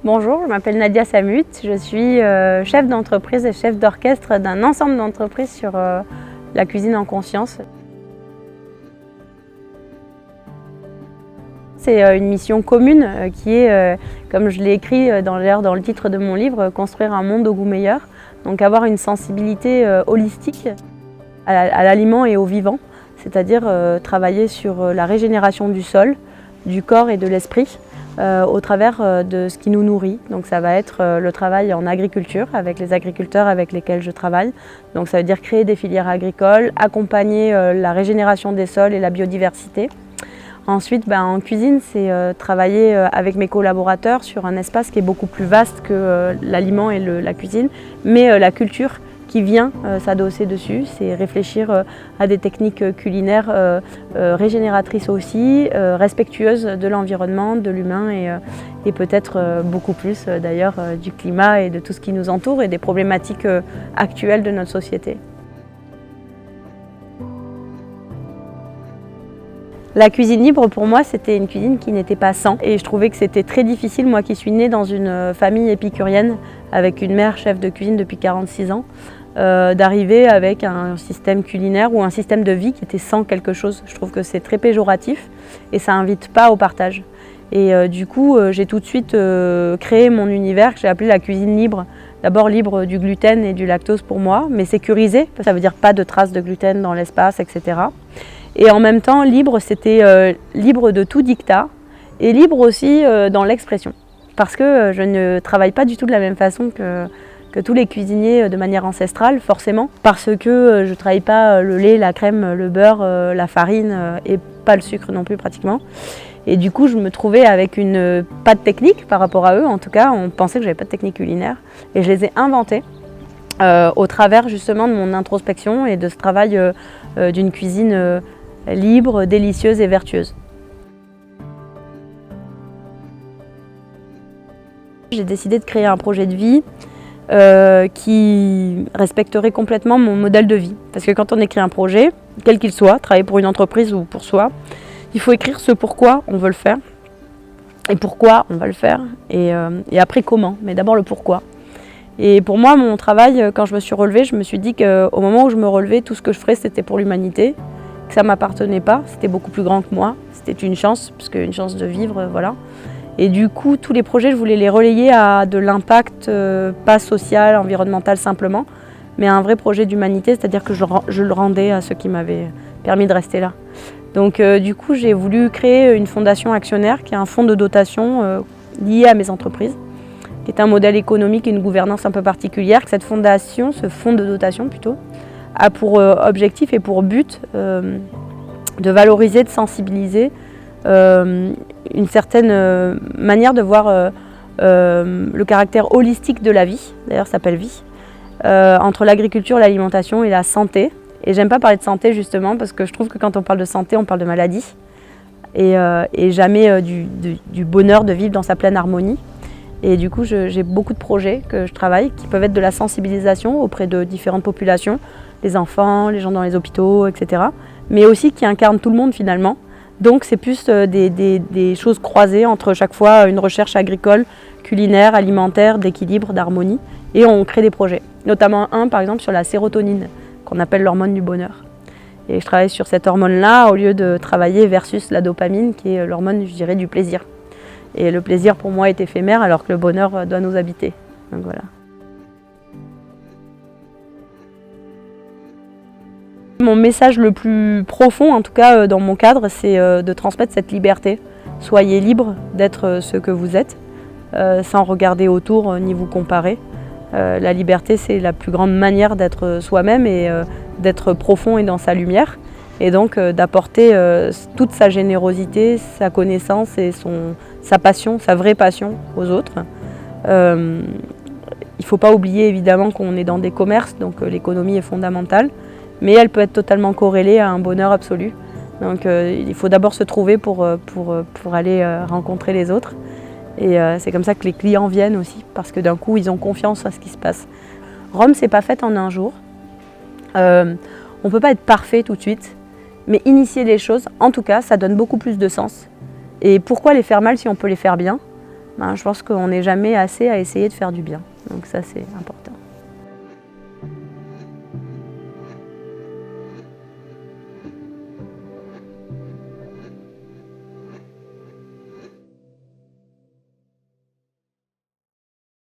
Bonjour, je m'appelle Nadia Samut, je suis chef d'entreprise et chef d'orchestre d'un ensemble d'entreprises sur la cuisine en conscience. C'est une mission commune qui est, comme je l'ai écrit dans le titre de mon livre, construire un monde au goût meilleur. Donc avoir une sensibilité holistique à l'aliment et au vivant, c'est-à-dire travailler sur la régénération du sol, du corps et de l'esprit au travers de ce qui nous nourrit. Donc ça va être le travail en agriculture avec les agriculteurs avec lesquels je travaille. Donc ça veut dire créer des filières agricoles, accompagner la régénération des sols et la biodiversité. Ensuite, en cuisine, c'est travailler avec mes collaborateurs sur un espace qui est beaucoup plus vaste que l'aliment et la cuisine, mais la culture qui vient s'adosser dessus, c'est réfléchir à des techniques culinaires régénératrices aussi, respectueuses de l'environnement, de l'humain et peut-être beaucoup plus d'ailleurs du climat et de tout ce qui nous entoure et des problématiques actuelles de notre société. La cuisine libre, pour moi, c'était une cuisine qui n'était pas sans. Et je trouvais que c'était très difficile, moi qui suis née dans une famille épicurienne, avec une mère chef de cuisine depuis 46 ans, d'arriver avec un système culinaire ou un système de vie qui était sans quelque chose. Je trouve que c'est très péjoratif et ça n'invite pas au partage. Et du coup, j'ai tout de suite créé mon univers que j'ai appelé la cuisine libre. D'abord libre du gluten et du lactose pour moi, mais sécurisé, ça veut dire pas de traces de gluten dans l'espace, etc. Et en même temps, libre, c'était libre de tout dictat et libre aussi dans l'expression. Parce que je ne travaille pas du tout de la même façon que tous les cuisiniers de manière ancestrale, forcément. Parce que je ne travaille pas le lait, la crème, le beurre, la farine et pas le sucre non plus pratiquement. Et du coup, je me trouvais avec pas de technique par rapport à eux. En tout cas, on pensait que j'avais pas de technique culinaire. Et je les ai inventées au travers justement de mon introspection et de ce travail d'une cuisine libre, délicieuse et vertueuse. J'ai décidé de créer un projet de vie qui respecterait complètement mon modèle de vie. Parce que quand on écrit un projet, quel qu'il soit, travailler pour une entreprise ou pour soi, il faut écrire ce pourquoi on veut le faire et pourquoi on va le faire et après comment, mais d'abord le pourquoi. Et pour moi, mon travail, quand je me suis relevée, je me suis dit qu'au moment où je me relevais, tout ce que je ferais, c'était pour l'humanité, que ça ne m'appartenait pas, c'était beaucoup plus grand que moi, c'était une chance, parce qu'une chance de vivre, voilà. Et du coup, tous les projets, je voulais les relayer à de l'impact, pas social, environnemental simplement, mais à un vrai projet d'humanité, c'est-à-dire que je le rendais à ceux qui m'avaient permis de rester là. Donc du coup, j'ai voulu créer une fondation actionnaire, qui est un fonds de dotation lié à mes entreprises, qui est un modèle économique et une gouvernance un peu particulière. Cette fondation, ce fonds de dotation plutôt, a pour objectif et pour but de valoriser, de sensibiliser une certaine manière de voir le caractère holistique de la vie, d'ailleurs ça s'appelle vie, entre l'agriculture, l'alimentation et la santé. Et j'aime pas parler de santé justement parce que je trouve que quand on parle de santé, on parle de maladie et jamais du bonheur de vivre dans sa pleine harmonie. Et du coup, j'ai beaucoup de projets que je travaille qui peuvent être de la sensibilisation auprès de différentes populations, les enfants, les gens dans les hôpitaux, etc. Mais aussi qui incarnent tout le monde finalement. Donc c'est plus des choses croisées entre chaque fois une recherche agricole, culinaire, alimentaire, d'équilibre, d'harmonie. Et on crée des projets, notamment un par exemple sur la sérotonine, qu'on appelle l'hormone du bonheur. Et je travaille sur cette hormone-là au lieu de travailler versus la dopamine, qui est l'hormone, je dirais, du plaisir. Et le plaisir pour moi est éphémère alors que le bonheur doit nous habiter. Donc voilà. Mon message le plus profond, en tout cas dans mon cadre, c'est de transmettre cette liberté. Soyez libre d'être ce que vous êtes, sans regarder autour ni vous comparer. La liberté, c'est la plus grande manière d'être soi-même et d'être profond et dans sa lumière. Et donc d'apporter toute sa générosité, sa connaissance et sa passion, sa vraie passion aux autres. Il ne faut pas oublier évidemment qu'on est dans des commerces, donc l'économie est fondamentale, mais elle peut être totalement corrélée à un bonheur absolu. Donc il faut d'abord se trouver pour aller rencontrer les autres. Et c'est comme ça que les clients viennent aussi, parce que d'un coup ils ont confiance à ce qui se passe. Rome, c'est pas fait en un jour. On ne peut pas être parfait tout de suite, mais initier les choses, en tout cas, ça donne beaucoup plus de sens. Et pourquoi les faire mal si on peut les faire bien? Je pense qu'on n'est jamais assez à essayer de faire du bien. Donc ça, c'est important.